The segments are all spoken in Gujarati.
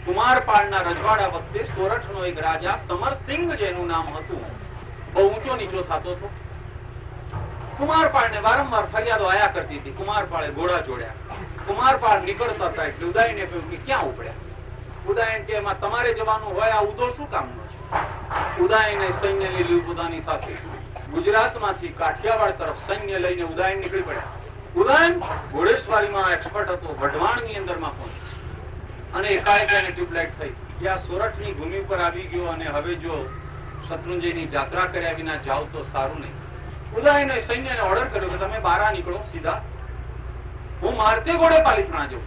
કુમારપાળના રજવાડા વખતે સોરઠનો એક રાજા સમરસિંહ જેનું નામ હતું, બહુ ઊંચો નીચો થતો હતો. કુમારપાળને વારંવાર ફરિયાદો આયા કરતી હતી. કુમારપાળે ઘોડા જોડ્યા. કુમારપાળ નીકળતા હતા એટલે ઉદયને કહ્યું કે ક્યાં ઉપડ્યા? ઉદયન કે એમાં તમારે જવાનું હોય, આ ઉદો શું કામનો છે? ઉદયને સૈન્ય લીધું પોતાની સાથે. ગુજરાતમાંથી કાઠિયાવાડ તરફ સૈન્ય લઈને ઉદયન નીકળી પડ્યા. ઉદયન ઘોડેસવારીમાં એક્સપર્ટ હતો, વઢવાણની અંદરમાં પહોંચ્યો અને એકાએક એને ટ્યુબલાઇટ થઈ કે આ સોરઠની ભૂમિ ઉપર આવી ગયો અને હવે જો શત્રુંજયની જાત્રા કર્યા વિના જાવ તો સારું નહીં. ઉદયને સૈન્યને ઓર્ડર કર્યો કે તમે બહાર નીકળો સીધા, હું મારતે ઘોડે પાલિતાણા જઉં.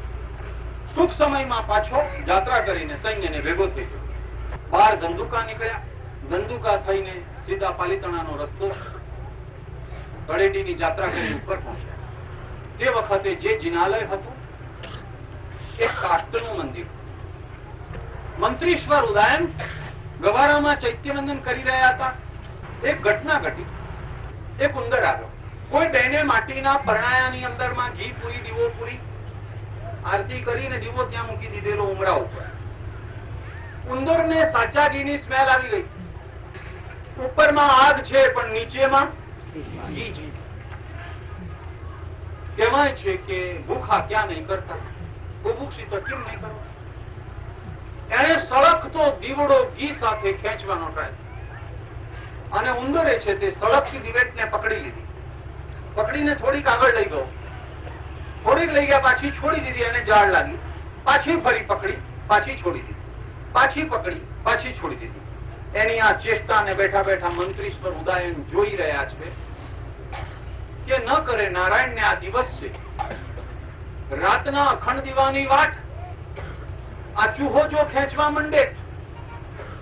ટૂંક સમયમાં પાછો જાત્રા કરીને સૈન્યને ભેગો થઈ ગયો. બહાર ધંધુકા નીકળ્યા. ધંધુકા થઈને સીધા પાલિતાણાનો રસ્તો તળેટીની જાત્રા કરીને ઉપર પહોંચ્યા. તે વખતે જે જિનાલય હતું એ કાષ્ટનું મંદિર. મંત્રીશ્વર ઉદયન ગવારામાં ચૈત્યવંદન કરી રહ્યા હતા. એક ઘટના ઘટી. એક ઉંદર આવ્યો. કોઈ બહેને માટીના પરણાયાની અંદરમાં ઘી પૂરી, દીવો પૂરી, આરતી કરીને દીવો ત્યાં મૂકી દીધેલો ઉમરા ઉપર. ઉંદરને સાચા ઘીની સ્મેલ આવી ગઈ. ઉપરમાં આગ છે પણ નીચેમાં ઘી છે. કહેવાય છે કે ભૂખા ક્યાં નહીં કરતા, બુભુક્ષી તો કેમ નહીં કરો. એને સળગતો દીવડો ઘી સાથે ખેંચવાનો ટ્રાય અને ઉંદરે છે તે સળગતી દિવેટને પકડી લીધી. પકડીને થોડીક આગળ લઈ ગયો. થોડીક લઈ ગયા, પાછી છોડી દીધી. એને જાળ લાગી. પાછી ફરી પકડી, પાછી છોડી દીધી. પાછી પકડી, પાછી છોડી દીધી. એની આ ચેષ્ટાને બેઠા બેઠા મંત્રીશ્વર ઉદયન જોઈ રહ્યા છે કે ન કરે નારાયણને આ દિવસ છે, રાતના અખંડ દીવાની વાટ. આ ચૂહો જો ખેંચવા માંડે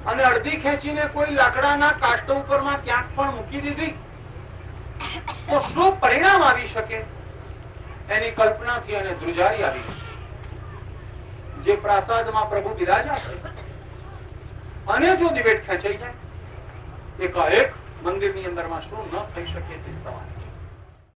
અને અડધી ખેંચીને કોઈ લાકડાના કાષ્ટ ઉપરમાં ક્યાંક પણ મૂકી દીધી તો શું પરિણામ આવી શકે? એની કલ્પનાથી અને ધ્રુજારી આવી. જે પ્રાસાદમાં પ્રભુ બિરાજા છે અને જો દિવેટ ખેંચાઈ જાય, એકાએક મંદિરની અંદરમાં શું ન થઈ શકે તે સવાલ.